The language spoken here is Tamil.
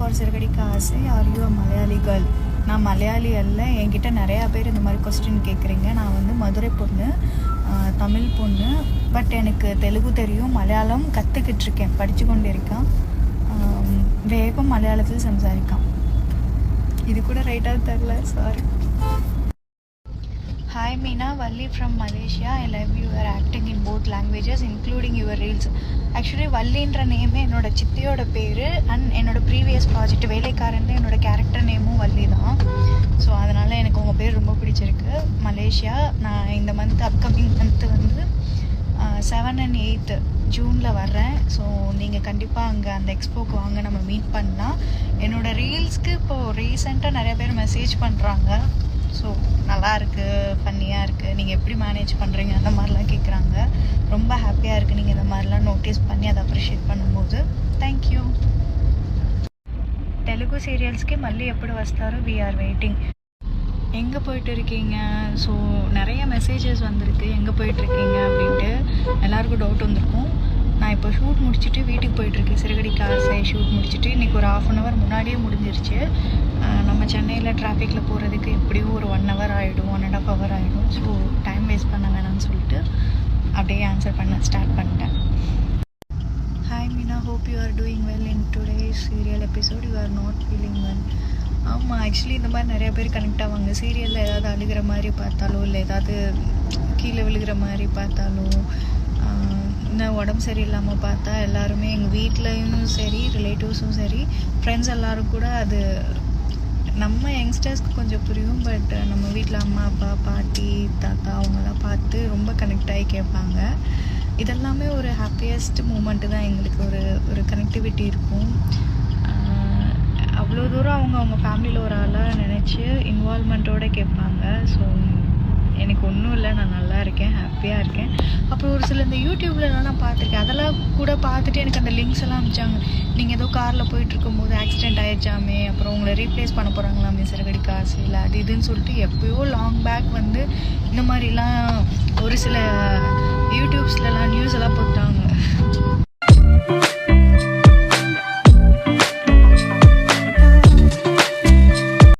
ஃபார் சிறகடிக்க ஆசை are you a Malayali girl? நான் மலையாளி அல்ல. என்கிட்ட நிறையா பேர் இந்த மாதிரி கொஸ்டின் கேட்குறீங்க. நான் வந்து மதுரை பொண்ணு, தமிழ் பொண்ணு. பட் எனக்கு தெலுங்கு தெரியும், மலையாளம் கற்றுக்கிட்டு இருக்கேன், படித்து கொண்டு இருக்கேன். வேகம் மலையாளத்தில் சம்சாரிக்கான். இது கூட ரைட்டாக தெரில, sorry. Hi Meena, Valli from Malaysia. I love your acting in both languages including your reels. Actually வள்ளின்ற நேமே என்னோட சித்தியோட பேர் அண்ட் என்னோட ப்ரீவியஸ் ப்ராஜெக்ட் வேலைக்காரன் என்னோட கேரக்டர் நேமும் வள்ளி தான். ஸோ அதனால் எனக்கு உங்கள் பேர் ரொம்ப பிடிச்சிருக்கு. மலேசியா, நான் இந்த மந்த் அப்கமிங் மந்த்து வந்து 7 and 8 ஜூனில் வர்றேன். ஸோ நீங்கள் கண்டிப்பாக அங்கே அந்த எக்ஸ்போக்கு வாங்க, நம்ம மீட் பண்ணலாம். என்னோடய ரீல்ஸ்க்கு இப்போது ரீசெண்டாக நிறைய பேர் மெசேஜ் பண்ணுறாங்க. ஸோ நல்லா இருக்குது, ஃபன்னியாக இருக்குது, நீங்கள் எப்படி மேனேஜ் பண்ணுறீங்க அந்த மாதிரிலாம் கேட்குறாங்க. ரொம்ப ஹாப்பியாக இருக்குது நீங்கள் இந்த மாதிரிலாம் நோட்டீஸ் பண்ணி அதை அப்ரிஷியேட் பண்ணும்போது. தேங்க்யூ. தெலுங்கு சீரியல்ஸ்க்கு மல்லி எப்படி வஸ்தாரோ வி ஆர் வெயிட்டிங். எங்கே போயிட்டு இருக்கீங்க? ஸோ நிறைய மெசேஜஸ் வந்திருக்கு எங்கே போயிட்டுருக்கீங்க அப்படின்ட்டு. எல்லாருக்கும் டவுட் வந்திருக்கும். நான் இப்போ ஷூட் முடிச்சுட்டு வீட்டுக்கு போயிட்டுருக்கேன். சிறகடிக்க ஆசை ஷூட் முடிச்சுட்டு இன்றைக்கி ஒரு 1/2 hour முன்னாடியே முடிஞ்சிருச்சு. நம்ம சென்னையில் டிராஃபிக்கில் போகிறதுக்கு எப்படியும் ஒரு 1 hour ஆகிடும், 1.5 hour ஆகிடும். ஸோ டைம் வேஸ்ட் பண்ண வேணாம்னு சொல்லிட்டு அப்படியே ஆன்சர் பண்ண ஸ்டார்ட் பண்ணிட்டேன். Hi Meena, hope you are doing well in today's serial episode. You are not feeling well. ஆமாம், ஆக்சுவலி இந்த மாதிரி நிறைய பேர் கனெக்ட் ஆவாங்க. சீரியலில் ஏதாவது அழுகிற மாதிரி பார்த்தாலோ, இல்லை ஏதாவது கீழே விழுகிற மாதிரி பார்த்தாலோ, இன்னும் உடம்பு சரியில்லாமல் பார்த்தா எல்லாருமே எங்கள் வீட்லேயும் சரி, ரிலேட்டிவ்ஸும் சரி, ஃப்ரெண்ட்ஸ் எல்லோரும் கூட அது நம்ம யங்ஸ்டர்ஸ்க்கு கொஞ்சம் புரியும். பட் நம்ம வீட்டில் அம்மா அப்பா பாட்டி தாத்தா அவங்கெல்லாம் பார்த்து ரொம்ப கனெக்ட் ஆகி கேட்பாங்க. இதெல்லாமே ஒரு ஹாப்பியஸ்ட் மூமெண்ட்டு தான். எங்களுக்கு ஒரு கனெக்டிவிட்டி இருக்கும். அவ்வளோ தூரம் அவங்க ஃபேமிலியில் ஒரு ஆளாக நினச்சி இன்வால்மெண்ட்டோடு கேட்பாங்க. ஸோ எனக்கு ஒன்றும் இல்லை, நான் நல்லா இருக்கேன், ஹாப்பியாக இருக்கேன். அப்புறம் ஒரு சில இந்த யூடியூப்லலாம் நான் பார்த்துருக்கேன். அதெல்லாம் கூட பார்த்துட்டு எனக்கு அந்த லிங்க்ஸ் எல்லாம் அனுப்பிச்சாங்க. நீங்கள் ஏதோ காரில் போயிட்டுருக்கும் போது ஆக்சிடென்ட் ஆகிடுச்சாமே, அப்புறம் உங்களை ரீப்ளேஸ் பண்ண போகிறாங்களாமே சிறகடிக்க ஆசையில், அது இதுன்னு சொல்லிட்டு எப்போயோ லாங் பேக் வந்து இந்த மாதிரிலாம் ஒரு சில யூடியூப்ஸ்லலாம் நியூஸ் எல்லாம்